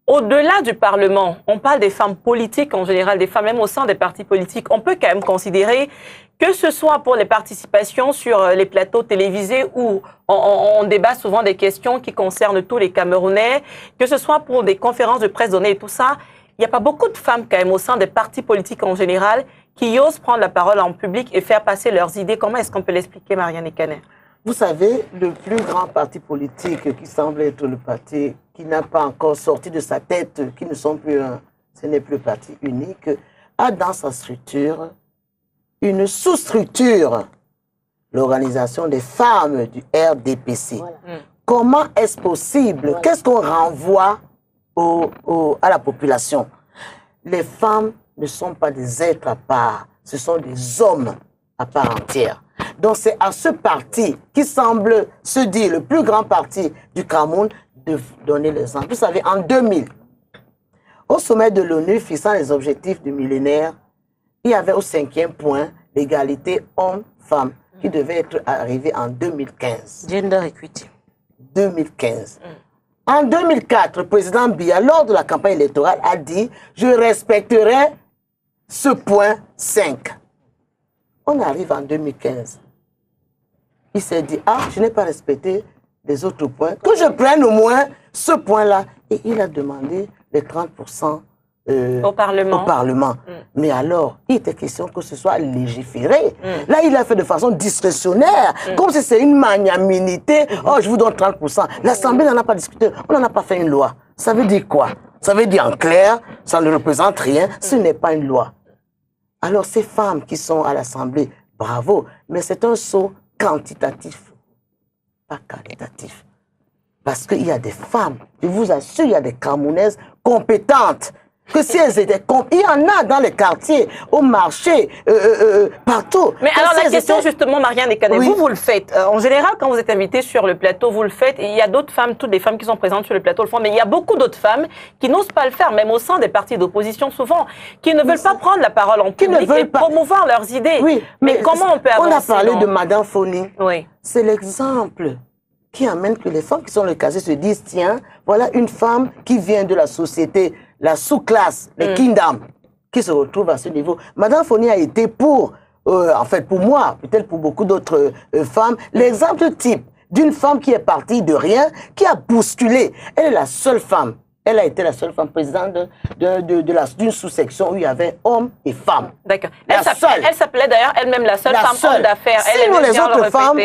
Au-delà du Parlement, on parle des femmes politiques en général, des femmes même au sein des partis politiques. On peut quand même considérer que ce soit pour les participations sur les plateaux télévisés où on débat souvent des questions qui concernent tous les Camerounais, que ce soit pour des conférences de presse données et tout ça, il n'y a pas beaucoup de femmes quand même au sein des partis politiques en général qui osent prendre la parole en public et faire passer leurs idées. Comment est-ce qu'on peut l'expliquer, Marianne Ekaner? Vous savez, le plus grand parti politique qui semble être le parti qui n'a pas encore sorti de sa tête, qui ne sont plus ce n'est plus le parti unique, a dans sa structure une sous-structure, l'organisation des femmes du RDPC. Voilà. Comment est-ce possible? Qu'est-ce qu'on renvoie à la population? Les femmes ne sont pas des êtres à part, ce sont des hommes à part entière. Donc c'est à ce parti qui semble se dire le plus grand parti du Cameroun de donner l'exemple. Vous savez, en 2000, au sommet de l'ONU fixant les objectifs du millénaire, il y avait au 5e point l'égalité homme-femme qui devait être arrivée en 2015. Gender equity. 2015. En 2004, le président Biya, lors de la campagne électorale, a dit « Je respecterai ce point 5 ». On arrive en 2015. Il s'est dit « Ah, je n'ai pas respecté les autres points. Que je prenne au moins ce point-là. » Et il a demandé les 30% au Parlement. Mais alors, il était question que ce soit légiféré. Là, il a fait de façon discrétionnaire, comme si c'est une magnanimité. Oh, je vous donne 30%. L'Assemblée n'en a pas discuté. On n'en a pas fait une loi. Ça veut dire quoi? Ça veut dire en clair, ça ne représente rien. Ce n'est pas une loi. Alors, ces femmes qui sont à l'Assemblée, bravo. Mais c'est un saut quantitatif, pas qualitatif. Parce qu'il y a des femmes, je vous assure, il y a des Camerounaises compétentes. Que si elles étaient il y en a dans les quartiers, au marché, partout. Mais alors la question justement, Marianne Ekaner, oui. Vous le faites. En général, quand vous êtes invité sur le plateau, vous le faites. Et il y a d'autres femmes, toutes les femmes qui sont présentes sur le plateau le font, mais il y a beaucoup d'autres femmes qui n'osent pas le faire, même au sein des partis d'opposition souvent, qui ne veulent pas prendre la parole en public et promouvoir leurs idées. Oui, mais comment on peut avancer? On a parlé de Madame Foni. Oui. C'est l'exemple qui amène que les femmes qui sont le casier se disent, tiens, voilà une femme qui vient de la société, la sous-classe, les kingdoms, qui se retrouvent à ce niveau. Madame Foni a été pour moi, peut-être pour beaucoup d'autres femmes, l'exemple type d'une femme qui est partie de rien, qui a bousculé. Elle est la seule femme. Elle a été la seule femme présidente d'une sous-section où il y avait hommes et femmes. D'accord. Elle s'appelait d'ailleurs elle-même la seule femme homme d'affaires. Sinon, les autres femmes,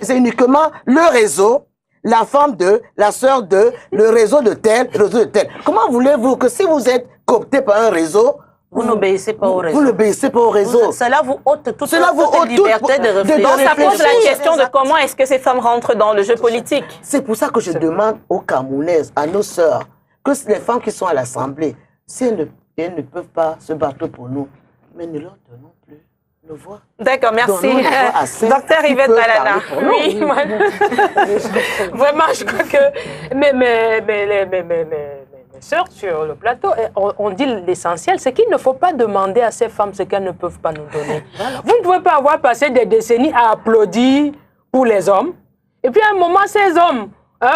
c'est uniquement le réseau, la femme de, la sœur de, le réseau de tel, le réseau de tel. Comment voulez-vous que si vous êtes coopté par un réseau, vous n'obéissez pas au réseau. Vous n'obéissez pas au réseau. Cela vous ôte toute liberté de réfléchir. Ça pose la question de comment est-ce que ces femmes rentrent dans le jeu politique. C'est pour ça que je demande aux Camerounaises, à nos sœurs, que les femmes qui sont à l'Assemblée, si elles ne peuvent pas se battre pour nous, mais ne leur donnons plus nos voix. D'accord, merci. Docteur Yvette Malala. Oui, vraiment, je crois que mes sœurs sur le plateau, on dit l'essentiel, c'est qu'il ne faut pas demander à ces femmes ce qu'elles ne peuvent pas nous donner. Vous ne pouvez pas avoir passé des décennies à applaudir pour les hommes, et puis à un moment, ces hommes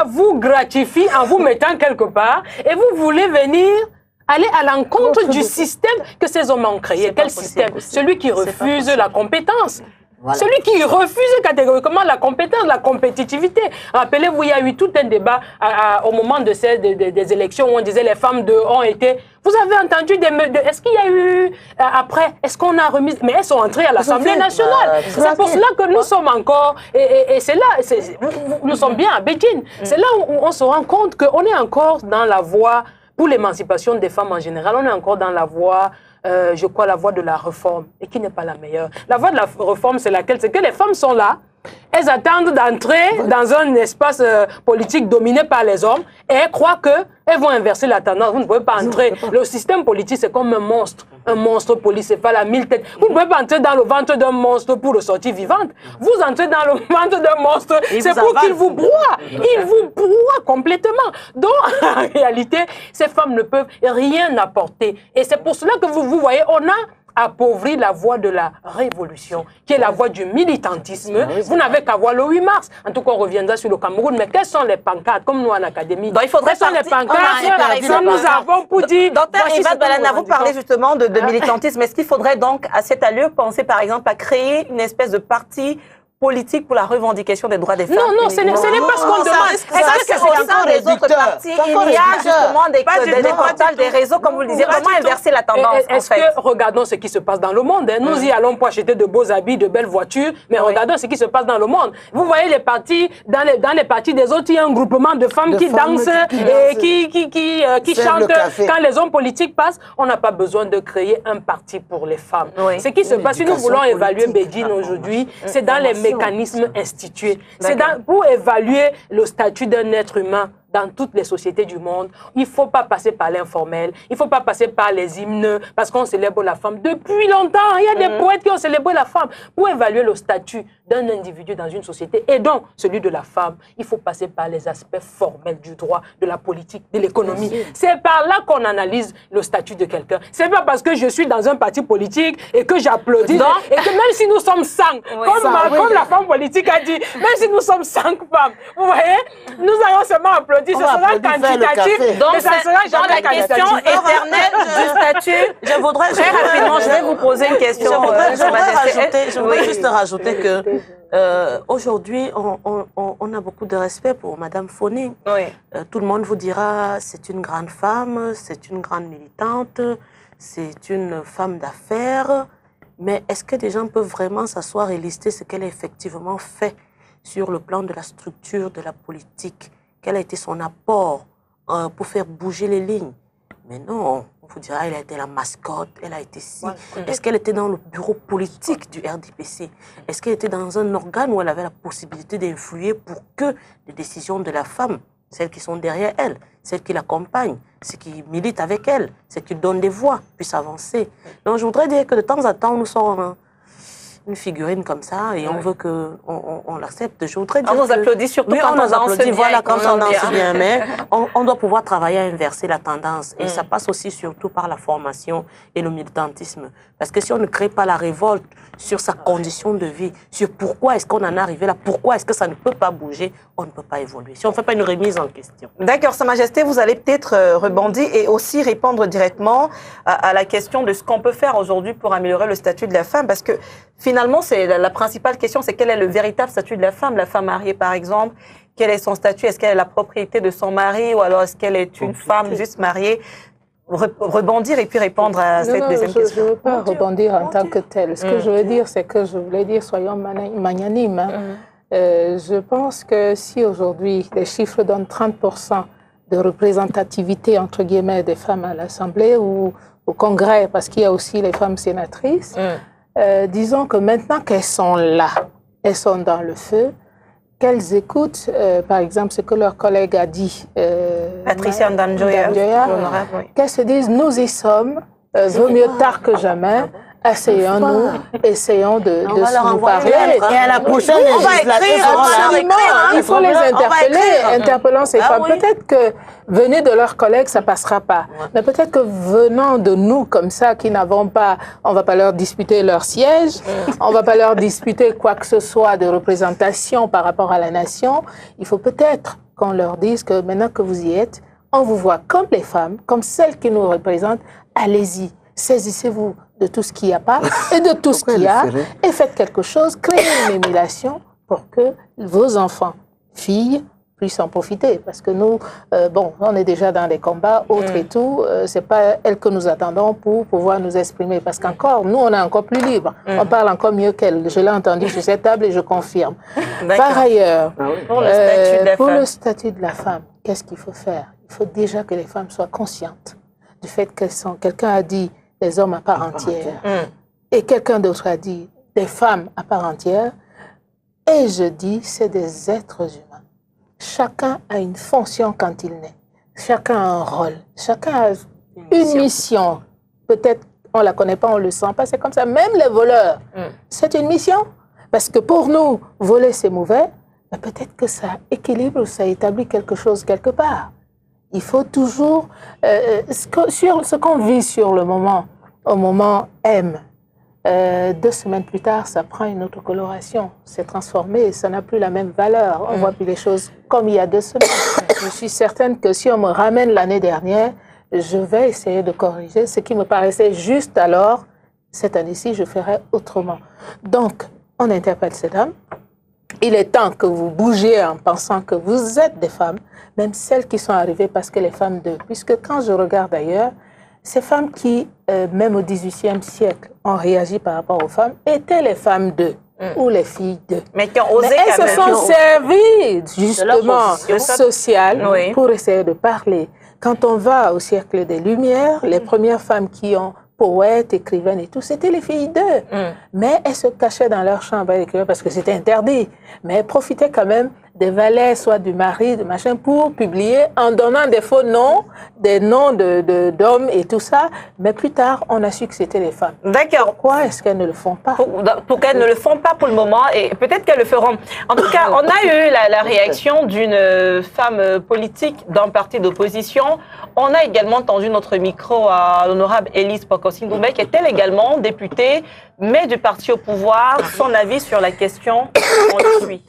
vous gratifient en vous mettant quelque part, et vous voulez venir aller à l'encontre du système que ces hommes ont créé. Quel système? Celui qui refuse la compétence. Voilà. Celui qui refuse catégoriquement la compétence, la compétitivité. Rappelez-vous, il y a eu tout un débat au moment des élections où on disait les femmes ont été... Vous avez entendu est-ce qu'il y a eu... après, est-ce qu'on a remis... Mais elles sont entrées à l'Assemblée nationale. C'est pour cela que nous sommes encore... Et c'est là... Nous sommes bien à Beijing. C'est là où on se rend compte qu'on est encore dans la voie... Pour l'émancipation des femmes en général, on est encore dans la voie... je crois, la voie de la réforme, et qui n'est pas la meilleure. La voie de la réforme, c'est laquelle? C'est que les femmes sont là, elles attendent d'entrer dans un espace politique dominé par les hommes, et elles croient qu'elles vont inverser la tendance. Vous ne pouvez pas entrer. Le système politique, c'est comme un monstre polycéphale à 1000 têtes. Vous ne pouvez pas entrer dans le ventre d'un monstre pour le sortir vivante. Vous entrez dans le ventre d'un monstre, c'est pour qu'il vous broie. Il vous broie complètement. Donc, en réalité, ces femmes ne peuvent rien apporter. Et c'est pour cela que vous voyez, on a appauvri la voie de la révolution, qui est la voie du militantisme. Vous n'avez qu'à voir le 8 mars. En tout cas, on reviendra sur le Cameroun. Mais quelles sont les pancartes, comme nous en académie? Donc, il faudrait quelles sont les pancartes que nous avons pour dire... Docteur Eva Balana, vous parlez justement de militantisme. Est-ce qu'il faudrait donc, à cette allure, penser par exemple à créer une espèce de parti politique pour la revendication des droits des femmes? Non, ce n'est pas ce qu'on demande. Est-ce que au sein des autres partis, il y a justement des portails, des réseaux, comme vous le disiez, comment inverser la tendance? Est-ce que, regardons ce qui se passe dans le monde. Nous y allons pour acheter de beaux habits, de belles voitures, mais regardons ce qui se passe dans le monde. Vous voyez les partis, dans les partis des autres, il y a un groupement de femmes qui dansent et qui chantent. Quand les hommes politiques passent, on n'a pas besoin de créer un parti pour les femmes. Ce qui se passe, si nous voulons évaluer Béguine aujourd'hui, c'est dans les mécanismes institués. C'est pour évaluer le statut d'un être humain dans toutes les sociétés du monde. Il ne faut pas passer par l'informel, il ne faut pas passer par les hymnes, parce qu'on célèbre la femme depuis longtemps. Il y a des poètes qui ont célébré la femme. Pour évaluer le statut d'un individu dans une société, et donc celui de la femme, il faut passer par les aspects formels du droit, de la politique, de l'économie. C'est par là qu'on analyse le statut de quelqu'un. C'est pas parce que je suis dans un parti politique et que j'applaudis, et que même si nous sommes 5, comme la femme politique a dit, même si nous sommes 5 femmes, vous voyez, nous allons seulement applaudir. Ce sera quantitatif, mais ça sera dans la question éternelle du statut. Je voudrais très rapidement, je vais vous poser une question. Je voudrais juste rajouter que aujourd'hui, on a beaucoup de respect pour Madame Foné. Tout le monde vous dira, c'est une grande femme, c'est une grande militante, c'est une femme d'affaires. Mais est-ce que des gens peuvent vraiment s'asseoir et lister ce qu'elle a effectivement fait sur le plan de la structure de la politique? Quel a été son apport pour faire bouger les lignes? Mais non, on vous dira, elle a été la mascotte, elle a été si. Est-ce qu'elle était dans le bureau politique du RDPC? Est-ce qu'elle était dans un organe où elle avait la possibilité d'influer pour que les décisions de la femme, celles qui sont derrière elle, celles qui l'accompagnent, celles qui militent avec elle, celles qui donnent des voix, puissent avancer? Donc je voudrais dire que de temps en temps, nous sommes une figurine comme ça et on veut qu'on l'accepte. Je voudrais dire on nous applaudit surtout quand on danse bien. Voilà, quand on danse bien. Mais on doit pouvoir travailler à inverser la tendance. Et ça passe aussi surtout par la formation et le militantisme. Parce que si on ne crée pas la révolte sur sa condition de vie, sur pourquoi est-ce qu'on en est arrivé là, pourquoi est-ce que ça ne peut pas bouger, on ne peut pas évoluer. Si on ne fait pas une remise en question. D'accord, Sa Majesté, vous allez peut-être rebondir et aussi répondre directement à la question de ce qu'on peut faire aujourd'hui pour améliorer le statut de la femme. Parce que finalement, c'est la principale question, c'est quel est le véritable statut de la femme mariée, par exemple. Quel est son statut? Est-ce qu'elle est la propriété de son mari ou alors est-ce qu'elle est une femme juste mariée? Rebondir et puis répondre à cette deuxième question. Je ne veux pas rebondir en tant que telle. Ce que je veux dire, c'est que je voulais dire, soyons magnanimes. Je pense que si aujourd'hui les chiffres donnent 30% de représentativité, entre guillemets, des femmes à l'Assemblée ou au Congrès, parce qu'il y a aussi les femmes sénatrices, disons que maintenant qu'elles sont là, elles sont dans le feu, qu'elles écoutent, par exemple, ce que leur collègue a dit, Patricia Ndanjoya, qu'elles se disent, nous y sommes, vaut mieux tard que jamais, asseyons-nous, essayons de nous parler. Et à la prochaine législature, il faut les interpeller, interpellant ces femmes. Peut-être que venez de leurs collègues, ça passera pas. Mais peut-être que venant de nous comme ça, qui n'avons pas, on va pas leur disputer leur siège, on va pas leur disputer quoi que ce soit de représentation par rapport à la nation. Il faut peut-être qu'on leur dise que maintenant que vous y êtes, on vous voit comme les femmes, comme celles qui nous représentent. Allez-y, saisissez-vous de tout ce qu'il n'y a pas et de tout ce qu'il y a et faites quelque chose, créez une émulation pour que vos enfants, filles, puissent en profiter. Parce que nous, on est déjà dans les combats, autres et tout, c'est pas elles que nous attendons pour pouvoir nous exprimer. Parce qu'encore, nous, on est encore plus libres. On parle encore mieux qu'elles. Je l'ai entendu sur cette table et je confirme. Par ailleurs, pour le statut de la femme, qu'est-ce qu'il faut faire? Il faut déjà que les femmes soient conscientes du fait qu'elles sont, quelqu'un a dit, des hommes à part entière. Et quelqu'un d'autre a dit des femmes à part entière. Et je dis, c'est des êtres humains. Chacun a une fonction quand il naît. Chacun a un rôle. Chacun a une mission. Peut-être on ne la connaît pas, on ne le sent pas. C'est comme ça. Même les voleurs, c'est une mission. Parce que pour nous, voler, c'est mauvais. Mais peut-être que ça équilibre, ça établit quelque chose quelque part. Il faut toujours... sur ce qu'on vit sur le moment, au moment M, 2 semaines plus tard, ça prend une autre coloration. C'est transformé, ça n'a plus la même valeur. On ne voit plus les choses comme il y a 2 semaines. Je suis certaine que si on me ramène l'année dernière, je vais essayer de corriger ce qui me paraissait juste alors. Cette année-ci, je ferai autrement. Donc, on interpelle ces dames. Il est temps que vous bougiez en pensant que vous êtes des femmes, même celles qui sont arrivées parce que les femmes d'eux. Puisque quand je regarde ailleurs, ces femmes qui, même au XVIIIe siècle, ont réagi par rapport aux femmes, étaient les femmes d'eux ou les filles d'eux. Mais qui ont osé elles se sont servies, justement, sociales pour essayer de parler. Quand on va au siècle des Lumières, les premières femmes qui ont poètes, écrivaines et tout, c'était les filles d'eux. Mais elles se cachaient dans leur chambre à écrire parce que c'était interdit. Mais elles profitaient quand même des valets, soit du mari, de machin, pour publier en donnant des faux noms, des noms d'hommes et tout ça. Mais plus tard, on a su que c'était les femmes. D'accord. Pourquoi est-ce qu'elles ne le font pas? Pour qu'elles ne le font pas pour le moment, et peut-être qu'elles le feront. En tout cas, on a eu la réaction d'une femme politique d'un parti d'opposition. On a également tendu notre micro à l'honorable Élise Pokossi-Ngoumbe, qui est elle également députée, mais du parti au pouvoir. Son avis sur la question, on le suit.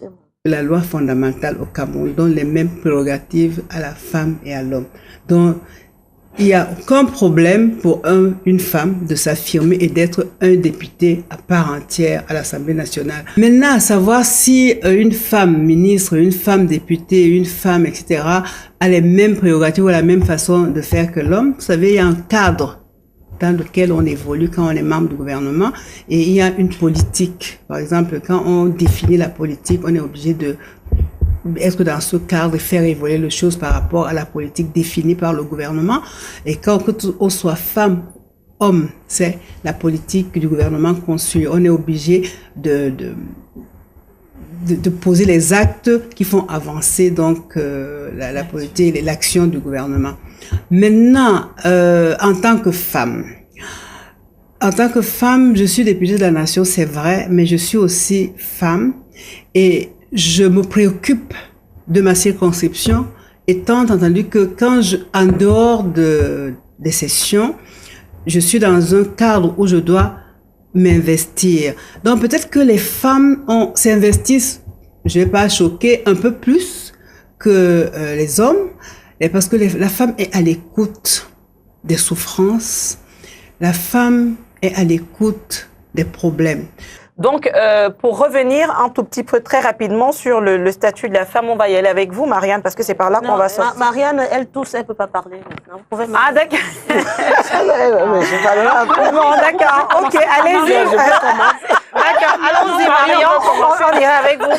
La loi fondamentale au Cameroun donne les mêmes prérogatives à la femme et à l'homme. Donc, il n'y a aucun problème pour une femme de s'affirmer et d'être un député à part entière à l'Assemblée nationale. Maintenant, à savoir si une femme ministre, une femme députée, une femme, etc., a les mêmes prérogatives ou la même façon de faire que l'homme, vous savez, il y a un cadre dans lequel on évolue quand on est membre du gouvernement et il y a une politique. Par exemple, quand on définit la politique, on est obligé de être dans ce cadre et faire évoluer les choses par rapport à la politique définie par le gouvernement. Et quand on soit femme, homme, c'est la politique du gouvernement qu'on suit. On est obligé de poser les actes qui font avancer donc la politique et l'action du gouvernement. Maintenant, en tant que femme, je suis députée de la nation, c'est vrai, mais je suis aussi femme et je me préoccupe de ma circonscription, étant entendu que en dehors des sessions, je suis dans un cadre où je dois m'investir. Donc peut-être que les femmes s'investissent, je vais pas choquer, un peu plus que les hommes, et parce que la femme est à l'écoute des souffrances, la femme est à l'écoute des problèmes. Donc, pour revenir un tout petit peu très rapidement sur le statut de la femme, on va y aller avec vous, Marianne, parce que c'est par là qu'on va sortir. Marianne, elle tousse, elle ne peut pas parler maintenant. Vous pouvez d'accord. Bon, d'accord. Ok, allez-y. D'accord, allons-y, Marianne, on ira avec vous.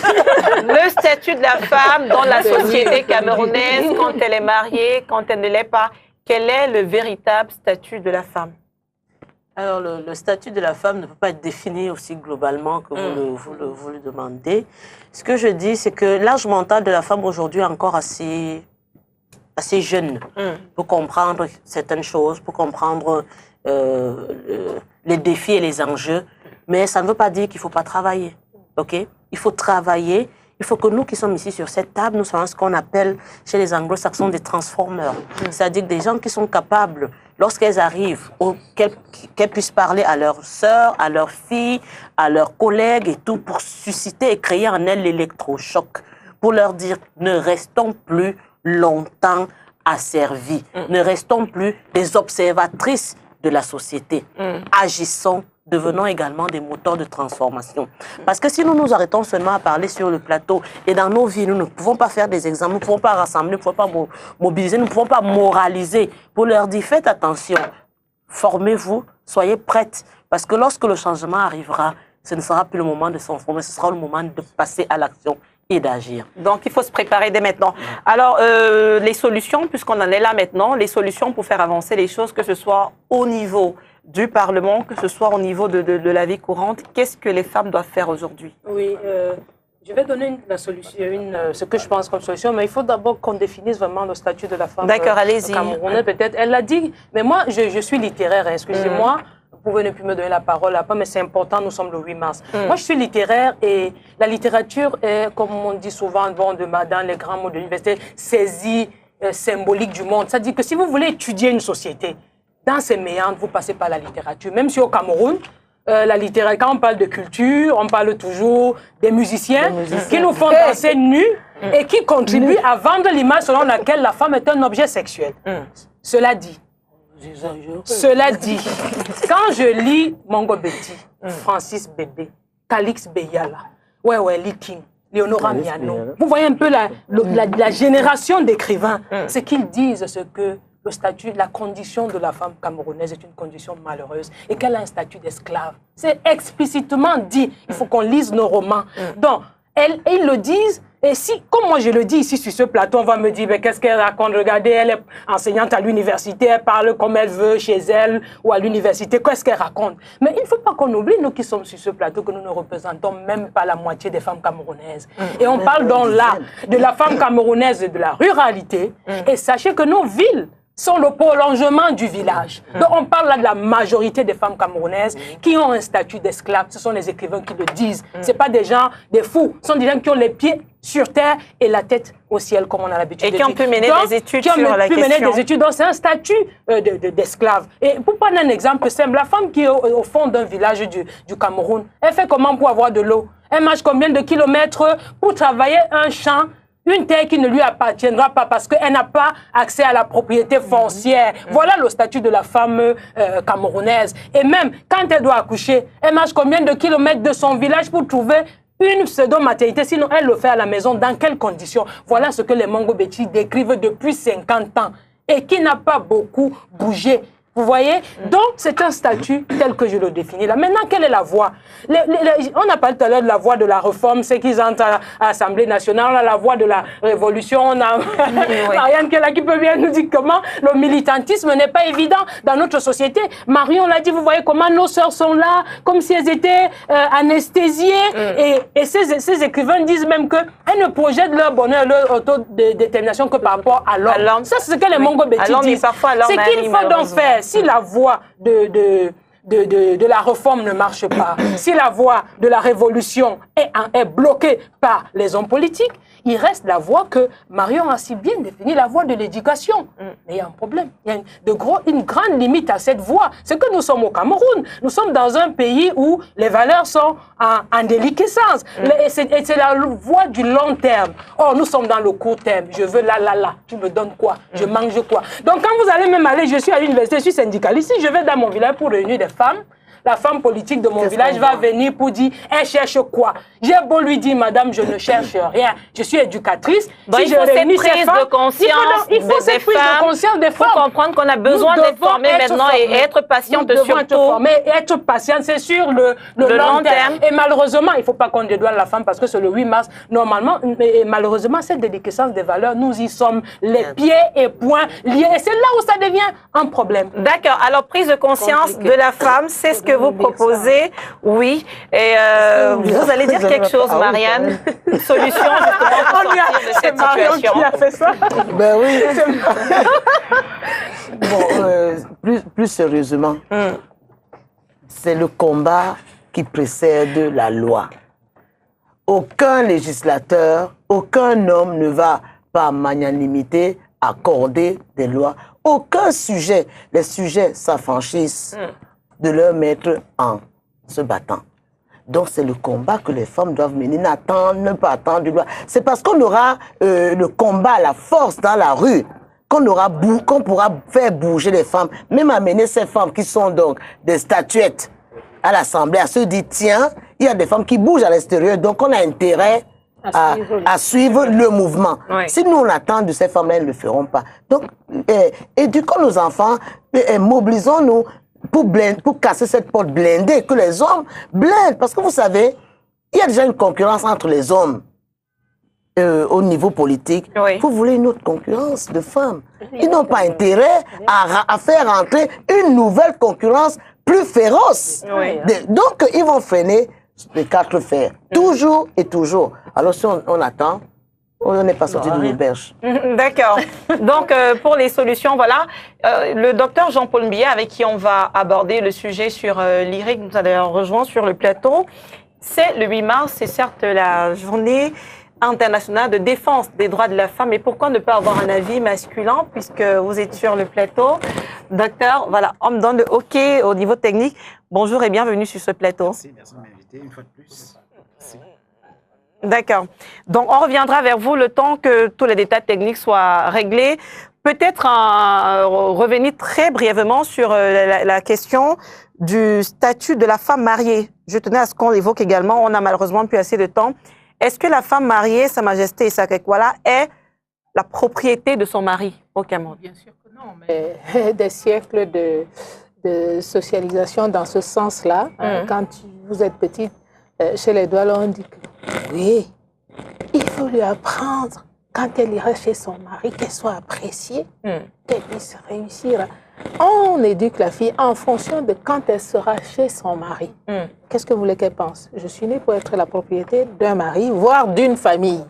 Le statut de la femme dans la société camerounaise, quand elle est mariée, quand elle ne l'est pas, quel est le véritable statut de la femme? Alors, le statut de la femme ne peut pas être défini aussi globalement que vous le demandez. Ce que je dis, c'est que l'âge mental de la femme aujourd'hui est encore assez jeune pour comprendre certaines choses, pour comprendre les défis et les enjeux. Mais ça ne veut pas dire qu'il ne faut pas travailler. Okay? Il faut travailler. Il faut que nous qui sommes ici sur cette table, nous soyons ce qu'on appelle chez les anglo-saxons des transformers. C'est-à-dire des gens qui sont capables, lorsqu'elles arrivent, qu'elles puissent parler à leurs sœurs, à leurs filles, à leurs collègues et tout, pour susciter et créer en elles l'électrochoc, pour leur dire ne restons plus longtemps asservis, ne restons plus des observatrices de la société, agissons. Devenons également des moteurs de transformation. Parce que si nous nous arrêtons seulement à parler sur le plateau et dans nos vies, nous ne pouvons pas faire des exemples, nous ne pouvons pas rassembler, nous ne pouvons pas mobiliser, nous ne pouvons pas moraliser pour leur dire faites attention, formez-vous, soyez prêtes. Parce que lorsque le changement arrivera, ce ne sera plus le moment de s'en former, ce sera le moment de passer à l'action et d'agir. Donc, il faut se préparer dès maintenant. Alors, les solutions, puisqu'on en est là maintenant, les solutions pour faire avancer les choses, que ce soit au niveau du Parlement, que ce soit au niveau de la vie courante, qu'est-ce que les femmes doivent faire aujourd'hui? Oui, je vais donner ce que je pense comme solution, mais il faut d'abord qu'on définisse vraiment le statut de la femme. D'accord, allez-y. Camerounaise, peut-être. Elle l'a dit, mais moi, je suis littéraire, excusez-moi. Vous pouvez ne plus me donner la parole après, mais c'est important, nous sommes le 8 mars. Moi, je suis littéraire et la littérature est, comme on dit souvent dans les grands mots de l'université, saisie symbolique du monde. C'est-à-dire que si vous voulez étudier une société, dans ces méandres, vous passez par la littérature. Même si au Cameroun, la littérature, quand on parle de culture, on parle toujours des musiciens qui nous font danser nus et qui contribuent à vendre l'image selon laquelle la femme est un objet sexuel. Cela dit, quand je lis Mongo Betty, Francis Bébé, Calix Beyala, Lee King, Léonora Miano, vous voyez un peu la génération d'écrivains, ce qu'ils disent, ce que le statut, la condition de la femme camerounaise est une condition malheureuse et qu'elle a un statut d'esclave. C'est explicitement dit. Il faut qu'on lise nos romans. Donc, ils le disent. Et si, comme moi je le dis ici sur ce plateau, on va me dire, qu'est-ce qu'elle raconte? Regardez, elle est enseignante à l'université, elle parle comme elle veut chez elle ou à l'université. Qu'est-ce qu'elle raconte? Mais il ne faut pas qu'on oublie, nous qui sommes sur ce plateau, que nous ne représentons même pas la moitié des femmes camerounaises. Et on parle donc là de la femme camerounaise et de la ruralité. Et sachez que nos villes sont le prolongement du village. Donc on parle là de la majorité des femmes camerounaises qui ont un statut d'esclave. Ce sont les écrivains qui le disent. Ce pas des gens, des fous. Ce sont des gens qui ont les pieds sur terre et la tête au ciel, comme on a l'habitude de dire. Et qui ont pu mener des études sur la question. Mener des études. Donc c'est un statut d'esclave. Et pour prendre un exemple simple, la femme qui est au fond d'un village du Cameroun, elle fait comment pour avoir de l'eau? Elle marche combien de kilomètres pour travailler un champ? Une terre qui ne lui appartiendra pas parce qu'elle n'a pas accès à la propriété foncière. Voilà le statut de la femme camerounaise. Et même quand elle doit accoucher, elle marche combien de kilomètres de son village pour trouver une pseudo-maternité, sinon elle le fait à la maison. Dans quelles conditions? Voilà ce que les Mongo Betty décrivent depuis 50 ans et qui n'a pas beaucoup bougé. Vous voyez? Donc, c'est un statut tel que je le définis là. Maintenant, quelle est la voie? On a parlé tout à l'heure de la voie de la réforme, c'est qu'ils entrent à l'Assemblée nationale, on a la voie de la révolution, on a Marianne qui est là qui peut bien nous dire comment le militantisme n'est pas évident dans notre société. Marion l'a dit, vous voyez comment nos sœurs sont là, comme si elles étaient anesthésiées. Et ces écrivains disent même qu'elles ne projettent leur bonheur, leur autodétermination que par rapport à l'homme. Ça, c'est ce que les Mongo Betty disent. C'est qu'il faut donc faire. Si la voie de la réforme ne marche pas, si la voie de la révolution est bloquée par les hommes politiques, il reste la voie que Marion a si bien définie, la voie de l'éducation. Mais il y a un problème. Il y a une grande limite à cette voie. C'est que nous sommes au Cameroun. Nous sommes dans un pays où les valeurs sont en déliquescence. Et c'est la voie du long terme. Or, nous sommes dans le court terme. Je veux là. Tu me donnes quoi? Je mange quoi? Donc, quand vous allez même aller, je suis à l'université, je suis syndicaliste. Si je vais dans mon village pour réunir des femmes, la femme politique de mon village va venir pour dire, elle cherche quoi? J'ai beau lui dire, madame, je ne cherche rien. Je suis éducatrice. Donc, si il faut cette prise de conscience des femmes pour comprendre qu'on a besoin d'être formés maintenant et être patiente surtout. Être patiente, c'est sur le long terme. Et malheureusement, il ne faut pas qu'on dédouane la femme parce que c'est le 8 mars. Normalement, et malheureusement, cette déliquescence des valeurs, nous y sommes les pieds et poings liés. Et c'est là où ça devient un problème. D'accord. Alors, prise de conscience de la femme, c'est ce que vous proposez, oui. Et vous allez dire quelque chose, Marianne. Une solution justement pour sortir de cette situation. Qui a fait ça? Ben oui. Bon, plus sérieusement, c'est le combat qui précède la loi. Aucun législateur, aucun homme ne va par magnanimité accorder des lois. Aucun sujet. Les sujets s'affranchissent de leur mettre en se battant. Donc c'est le combat que les femmes doivent mener, ne pas attendre de loi. C'est parce qu'on aura le combat, la force dans la rue, qu'on pourra faire bouger les femmes, même amener ces femmes qui sont donc des statuettes à l'Assemblée, à se dire, tiens, il y a des femmes qui bougent à l'extérieur, donc on a intérêt à suivre le mouvement. Oui. Si nous on attend de ces femmes-là, elles ne le feront pas. Donc, éduquons nos enfants, mobilisons-nous pour casser cette porte blindée, que les hommes blindent. Parce que vous savez, il y a déjà une concurrence entre les hommes au niveau politique. Oui. Vous voulez une autre concurrence de femmes. Ils n'ont pas intérêt à faire entrer une nouvelle concurrence plus féroce. Oui. Donc, ils vont freiner les 4 fers. Toujours et toujours. Alors, si on attend, on n'est pas sorti de l'auberge. D'accord. Donc, pour les solutions, voilà. Le docteur Jean-Paul Mbiya, avec qui on va aborder le sujet sur l'IRIC, nous allons rejoindre sur le plateau. C'est le 8 mars, c'est certes la journée international de défense des droits de la femme. Et pourquoi ne pas avoir un avis masculin, puisque vous êtes sur le plateau? Docteur, voilà, on me donne le OK au niveau technique. Bonjour et bienvenue sur ce plateau. Merci de m'inviter une fois de plus. Merci. D'accord. Donc, on reviendra vers vous le temps que tous les détails techniques soient réglés. Peut-être revenir très brièvement sur la question du statut de la femme mariée. Je tenais à ce qu'on l'évoque également. On n'a malheureusement plus assez de temps. Est-ce que la femme mariée, Sa Majesté Issa Kekwala, est la propriété de son mari au Cameroun? Bien sûr que non, mais des siècles de socialisation dans ce sens-là. Quand vous êtes petite, chez les Douala, on dit que oui, il faut lui apprendre, quand elle ira chez son mari, qu'elle soit appréciée, qu'elle puisse réussir. On éduque la fille en fonction de quand elle sera chez son mari. Qu'est-ce que vous voulez qu'elle pense? Je suis née pour être la propriété d'un mari, voire d'une famille.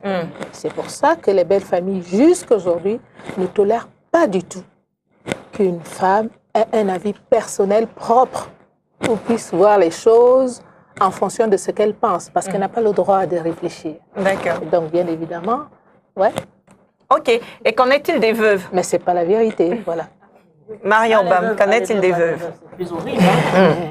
C'est pour ça que les belles familles, jusqu'à aujourd'hui, ne tolèrent pas du tout qu'une femme ait un avis personnel propre ou puisse voir les choses en fonction de ce qu'elle pense, parce qu'elle n'a pas le droit de réfléchir. D'accord. Donc, bien évidemment, ouais. OK. Et qu'en est-il des veuves? Mais ce n'est pas la vérité, voilà. Marion Bam, qu'en est-il des veuves? C'est plus horrible.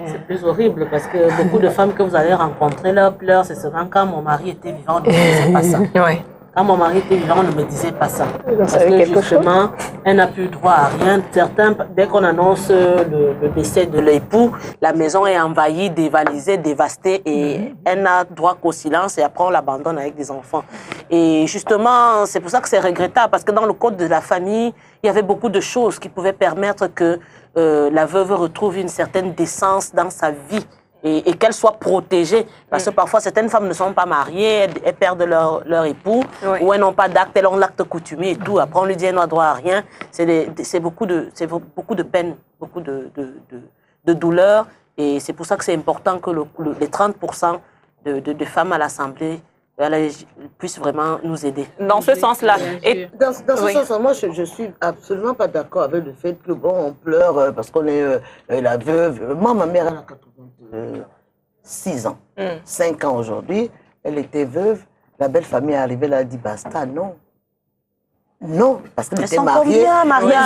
C'est plus horrible parce que beaucoup de femmes que vous allez rencontrer, leur pleurs, c'est seulement quand mon mari était vivant, on ne me disait pas ça. Ouais. Quand mon mari était vivant, on ne me disait pas ça. Parce que justement, elle n'a plus droit à rien. Certains, dès qu'on annonce le décès de l'époux, la maison est envahie, dévalisée, dévastée et elle n'a droit qu'au silence et après on l'abandonne avec des enfants. Et justement, c'est pour ça que c'est regrettable parce que dans le code de la famille, il y avait beaucoup de choses qui pouvaient permettre que la veuve retrouve une certaine décence dans sa vie. Et qu'elles soient protégées. Parce que parfois, certaines femmes ne sont pas mariées, elles perdent leur époux, ou elles n'ont pas d'acte, elles ont l'acte coutumier et tout. Après, on lui dit qu'elles n'ont droit à rien. C'est beaucoup de peine, beaucoup de douleur. Et c'est pour ça que c'est important que les 30% de femmes à l'Assemblée puissent vraiment nous aider. Dans ce sens-là. Et dans ce sens, moi, je ne suis absolument pas d'accord avec le fait que, bon, on pleure parce qu'on est la veuve. Moi, ma mère, elle a 86 ans, 5 ans aujourd'hui. Elle était veuve. La belle famille est arrivée, elle a dit basta, non. Non, parce qu'elle était mariée.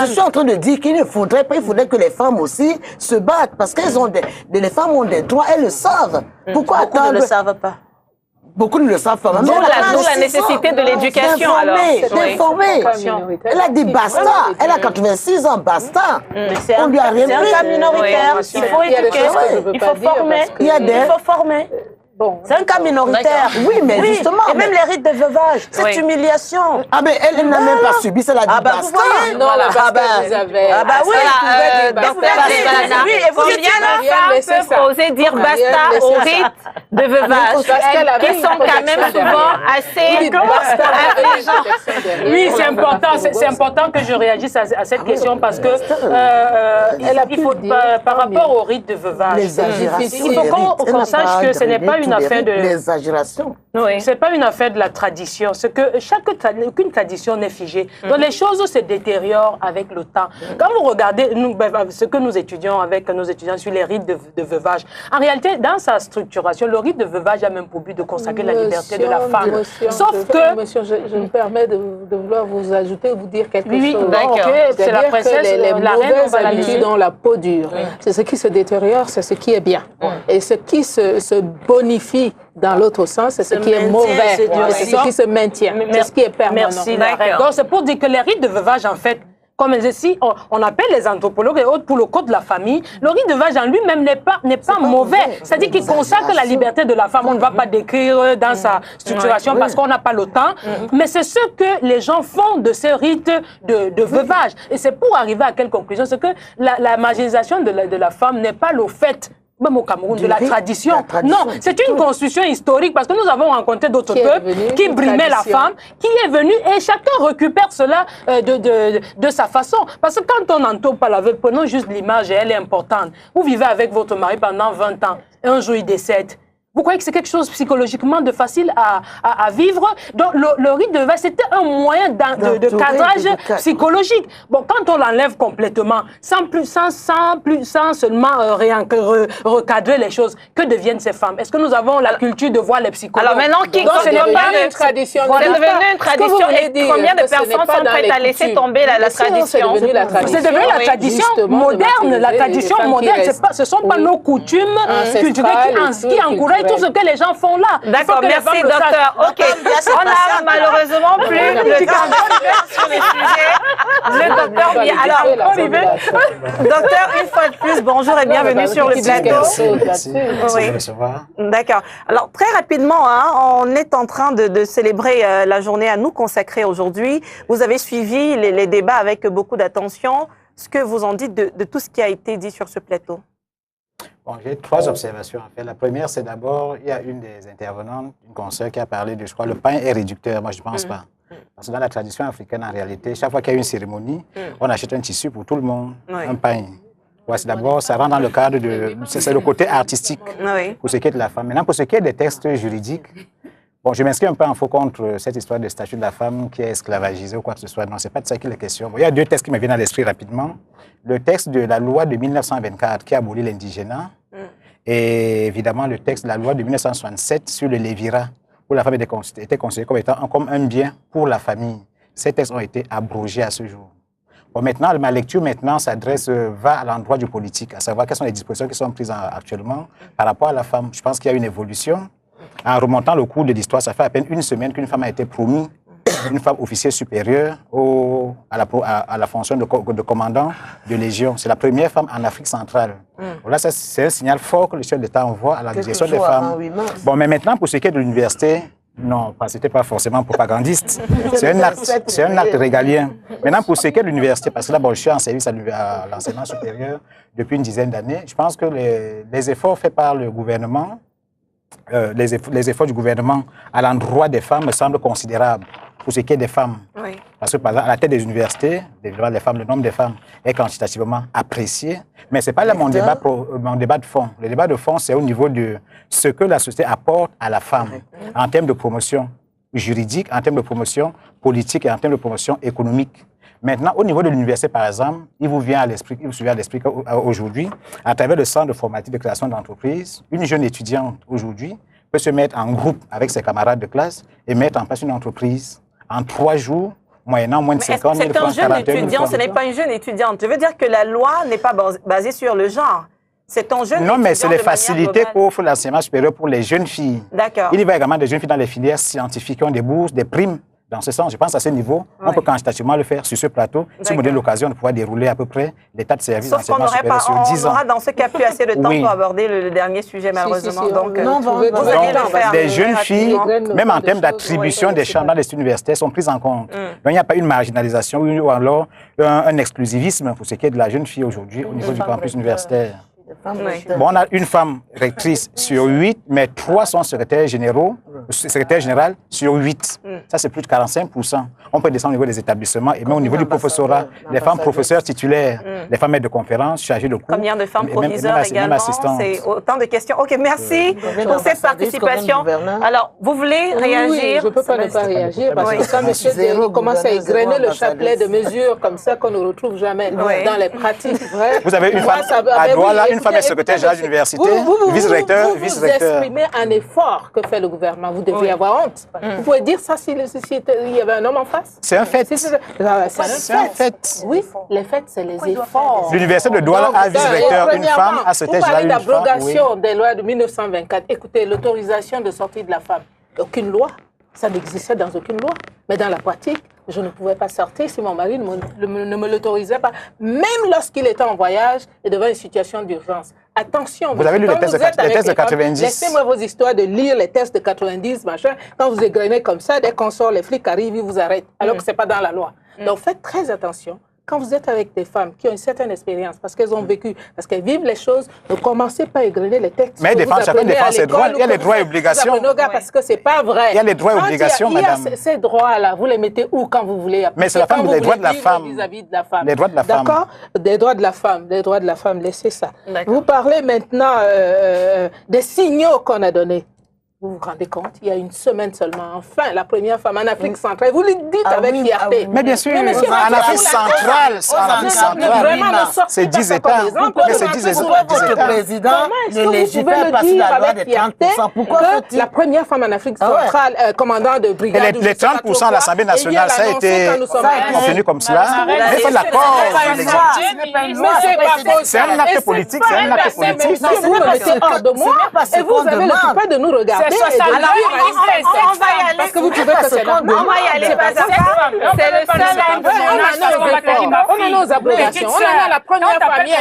Je suis en train de dire qu'il ne faudrait pas, il faudrait que les femmes aussi se battent parce qu'elles ont les femmes ont des droits, elles le savent. Pourquoi attendre? Beaucoup ne le savent pas. Beaucoup ne le savent pas. D'où la nécessité de l'éducation, alors. D'informer. Elle a dit basta. Elle a 86 ans, basta. On lui a rien pris. C'est un cas minoritaire. Il faut éduquer. Il faut former. Il faut former. Bon, c'est un cas minoritaire. Oui, mais justement. Et même les rites de veuvage, cette humiliation. Ah, mais elle n'a même pas subi, ça l'a dit basta. Non, parce que vous avez... Ah, bah oui, oui, et vous dites la femme peut oser dire basta au rite de veuvage, qui sont quand même souvent assez... Oui, c'est important que je réagisse à cette question parce que il faut, par rapport au rite de veuvage, il faut qu'on sache que ce n'est pas une affaire de l'exagération. Oui. C'est pas une affaire de la tradition. C'est que aucune tradition n'est figée. Donc les choses se détériorent avec le temps. Quand vous regardez ce que nous étudions avec nos étudiants sur les rites de veuvage, en réalité, dans sa structuration, le rite de veuvage a même pour but de consacrer la liberté de la femme. Sauf que... Monsieur, je me permets de vouloir vous ajouter, vous dire quelque chose. D'accord. C'est la princesse, les mauvaises habitudes ont la peau dure. C'est ce qui se détériore, c'est ce qui est bien. Et ce qui se bonifie dans l'autre sens, c'est ce qui est mauvais, c'est ce qui se maintient, c'est ce qui est permanent. Merci. Donc c'est pour dire que les rites de veuvage, en fait, comme ici, on appelle les anthropologues et autres pour le code de la famille, le rite de veuvage en lui-même n'est pas mauvais. C'est-à-dire qu'il consacre la liberté de la femme. On ne va pas décrire dans sa structuration parce qu'on n'a pas le temps. Mais c'est ce que les gens font de ce rite de veuvage. Et c'est pour arriver à quelle conclusion? C'est que la marginalisation de la femme n'est pas le fait, même au Cameroun, de la tradition. Non, c'est une construction historique parce que nous avons rencontré d'autres peuples qui brimaient la femme, qui est venue et chacun récupère cela de sa façon. Parce que quand on n'entoure pas la veuve, prenons juste l'image et elle est importante. Vous vivez avec votre mari pendant 20 ans et un jour il décède. Vous croyez que c'est quelque chose psychologiquement de facile à vivre? Donc, le rite de veille, c'était un moyen de cadrage psychologique. Bon, quand on l'enlève complètement, sans seulement recadrer les choses, que deviennent ces femmes? Est-ce que nous avons la culture de voir les psychologues? Alors maintenant, ce n'est pas une tradition. C'est devenu une tradition. Et combien de personnes sont prêtes à laisser tomber la tradition? C'est devenu la tradition moderne. La tradition moderne, ce ne sont pas nos coutumes culturelles qui encouragent tout ce que les gens font là. D'accord, merci docteur. Ok, on n'a malheureusement plus le temps sur les sujets. Le docteur, alors, docteur, une fois de plus, bonjour et bienvenue sur le plateau. Merci de recevoir. D'accord. Alors, très rapidement, on est en train de célébrer la journée à nous consacrée aujourd'hui. Vous avez suivi les débats avec beaucoup d'attention. Ce que vous en dites de tout ce qui a été dit sur ce plateau? Bon, j'ai 3 observations à faire. La première, c'est d'abord, il y a une des intervenantes, une consoeur qui a parlé de, je crois, le pain est réducteur. Moi, je ne pense pas. Parce que dans la tradition africaine, en réalité, chaque fois qu'il y a une cérémonie, on achète un tissu pour tout le monde, un pain. Ouais, c'est d'abord, ça rentre dans le cadre de... C'est le côté artistique pour ce qui est de la femme. Maintenant, pour ce qui est des textes juridiques, bon, je m'inscris un peu en faux contre cette histoire de statut de la femme qui est esclavagisée ou quoi que ce soit. Non, ce n'est pas de ça qu'il est question. Bon, il y a 2 textes qui me viennent à l'esprit rapidement. Le texte de la loi de 1924 qui abolit l'indigénat et évidemment le texte de la loi de 1967 sur le lévirat où la femme était considérée comme étant comme un bien pour la famille. Ces textes ont été abrogés à ce jour. Bon, maintenant, ma lecture va à l'endroit du politique, à savoir quelles sont les dispositions qui sont prises actuellement par rapport à la femme. Je pense qu'il y a une évolution. En remontant le cours de l'histoire, ça fait à peine 1 semaine qu'une femme a été promue, une femme officier supérieure à la fonction de commandant de légion. C'est la première femme en Afrique centrale. Là, c'est un signal fort que le chef d'État envoie à la gestion des femmes. Bon, mais maintenant, pour ce qui est de l'université, non, ce n'était pas forcément propagandiste. C'est un acte régalien. Maintenant, pour ce qui est de l'université, parce que là, bon, je suis en service à l'enseignement supérieur depuis une dizaine d'années, je pense que les efforts faits par le gouvernement, les efforts du gouvernement à l'endroit des femmes me semblent considérables pour ce qui est des femmes. Oui. Parce que, par exemple, à la tête des universités, les femmes, le nombre de femmes est quantitativement apprécié. Mais ce n'est pas là mon débat de fond. Le débat de fond, c'est au niveau de ce que la société apporte à la femme en termes de promotion juridique, en termes de promotion politique et en termes de promotion économique. Maintenant, au niveau de l'université, par exemple, il vous vient à l'esprit qu'aujourd'hui, à travers le centre de formative de création d'entreprise, une jeune étudiante aujourd'hui peut se mettre en groupe avec ses camarades de classe et mettre en place une entreprise en 3 jours, moyennant moins de 50 000 francs. C'est un jeune étudiant, ce n'est pas une jeune étudiante. Je veux dire que la loi n'est pas basée sur le genre. C'est un jeune Non, mais c'est les facilités qu'offre l'enseignement supérieur pour les jeunes filles. D'accord. Il y a également des jeunes filles dans les filières scientifiques qui ont des bourses, des primes. Dans ce sens, je pense à ce niveau, on peut quantitativement le faire sur ce plateau, si vous donnez l'occasion de pouvoir dérouler à peu près l'état de service d'enseignement supérieur sur 10 ans. On aura dans ce cas plus assez de temps pour aborder le dernier sujet, malheureusement. Donc, des jeunes filles, même en termes d'attribution des chambres dans les universités, sont prises en compte. Donc, il n'y a pas une marginalisation ou alors un exclusivisme pour ce qui est de la jeune fille aujourd'hui au niveau du campus universitaire. Bon, on a une femme rectrice sur 8, mais 3 sont secrétaires généraux, secrétaire général sur 8. Ça, c'est plus de 45%. On peut descendre au niveau des établissements et même au niveau du professorat, les femmes professeurs titulaires, les femmes maîtres de conférences, chargées de cours. Combien de femmes proviseurs également? C'est autant de questions. OK, merci pour cette participation. Alors, vous voulez réagir? Oui, je ne peux pas ne pas réagir parce que quand M. Zéro commence à égrener le chapelet de mesures comme ça qu'on ne retrouve jamais dans les pratiques vraies. Vous avez une femme à Douala, une femme est secrétaire générale de l'université, vice-recteur. Vous exprimez un effort que fait le gouvernement. Vous devriez avoir honte. Vous pouvez dire ça s'il y avait un homme en face? C'est un fait. C'est un fait. Oui, les faits, c'est les efforts. L'université de Douala a vice-recteur une femme, a secrétaire général une femme. Vous parlez d'abrogation des lois de 1924. Écoutez, l'autorisation de sortie de la femme. Aucune loi. Ça n'existait dans aucune loi. Mais dans la pratique, je ne pouvais pas sortir si mon mari ne me l'autorisait pas, même lorsqu'il était en voyage et devant une situation d'urgence. Attention, vous avez lu les tests de 90. Laissez-moi vos histoires de lire les tests de 90, machin. Quand vous égrenez comme ça, dès qu'on sort, les flics arrivent, ils vous arrêtent, alors que ce n'est pas dans la loi. Donc faites très attention. quand vous êtes avec des femmes qui ont une certaine expérience, parce qu'elles ont vécu, parce qu'elles vivent les choses, ne commencez pas à égrener les textes. Mais chacun défend ses droits. Il y a les droits et obligations. Parce que c'est pas vrai. Il y a les droits et obligations, madame. Il y a ces droits-là, vous les mettez où quand vous voulez appliquer? Mais c'est la femme, les droits de la femme. Vis-à-vis de la femme. Les droits de la femme. D'accord? Des droits de la femme. Les droits de la femme, laissez ça. Vous parlez maintenant des signaux qu'on a donnés. Vous vous rendez compte, il y a une semaine seulement, enfin, la première femme en Afrique centrale. Vous le dites avec fierté. Mais bien sûr, en Afrique centrale, c'est 10 États. Pourquoi votre président ne légifère pas sur la loi des 30%? Pourquoi la première femme en Afrique centrale, commandant de brigade... Les 30% à l'Assemblée nationale, ça a été obtenu comme cela. Mais c'est l'accord. C'est un acte politique, c'est un acte politique. Vous me mettez hors de moi et vous avez l'occupé de nous regarder. On va y aller. Parce que vous trouvez que c'est normal. On va y aller pas à pas. C'est le seul on en a aux abrogations. On en a la première famille.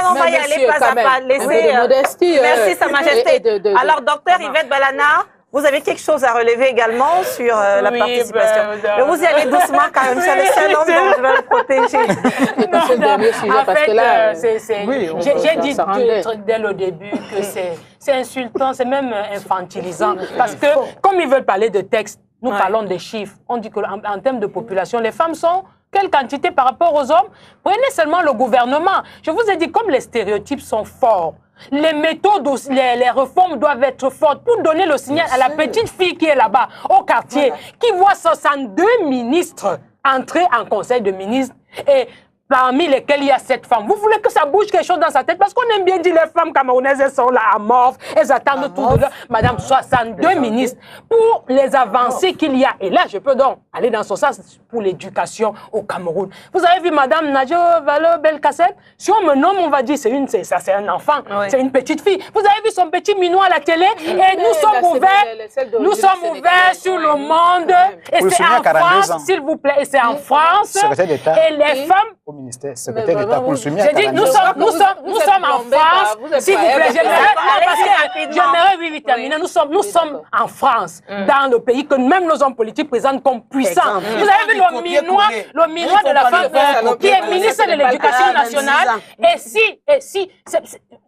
On va y aller pas à pas. Laissez. Merci, Sa Majesté. Alors, docteur Yvette Balana, vous avez quelque chose à relever également sur la participation. Mais vous y allez doucement quand même, c'est le seul homme dont je vais le protéger. En fait, j'ai dit dès le début que c'est insultant, c'est même infantilisant. Parce que comme ils veulent parler de texte, nous parlons des chiffres. On dit qu'en termes de population, les femmes sont quelle quantité par rapport aux hommes? Prenez seulement le gouvernement. Je vous ai dit, comme les stéréotypes sont forts, les méthodes, les réformes doivent être fortes pour donner le signal à la petite fille qui est là-bas, au quartier, qui voit 62 ministres entrer en conseil de ministres et parmi lesquels il y a 7 femmes. Vous voulez que ça bouge quelque chose dans sa tête? Parce qu'on aime bien dire les femmes camerounaises, elles sont là amorphes, elles attendent tout de l'heure. Madame, 62 ministres pour les avancées qu'il y a. Et là, je peux donc aller dans ce sens pour l'éducation au Cameroun. Vous avez vu Madame Nadjo Valo Belkacem? Si on me nomme, on va dire c'est un enfant, c'est une petite fille. Vous avez vu son petit minou à la télé? Et nous sommes ouverts sur le monde. Et c'est en France, s'il vous plaît. Et c'est en France. Et les femmes... Ministère, secrétaire d'État pour le soumettre. J'ai dit, nous sommes en France, s'il vous plaît. J'aimerais terminer. Nous sommes en France, dans le pays que même nos hommes politiques présentent comme puissants. Vous avez vu le minois de la femme qui est ministre de l'Éducation nationale. Et si,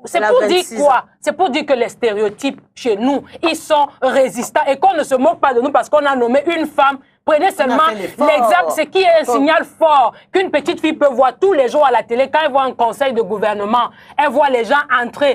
c'est pour dire quoi? C'est pour dire que les stéréotypes chez nous, ils sont résistants et qu'on ne se moque pas de nous parce qu'on a nommé une femme. Prenez seulement l'exemple, c'est qui est un signal fort qu'une petite fille peut voir tous les jours à la télé quand elle voit un conseil de gouvernement, elle voit les gens entrer.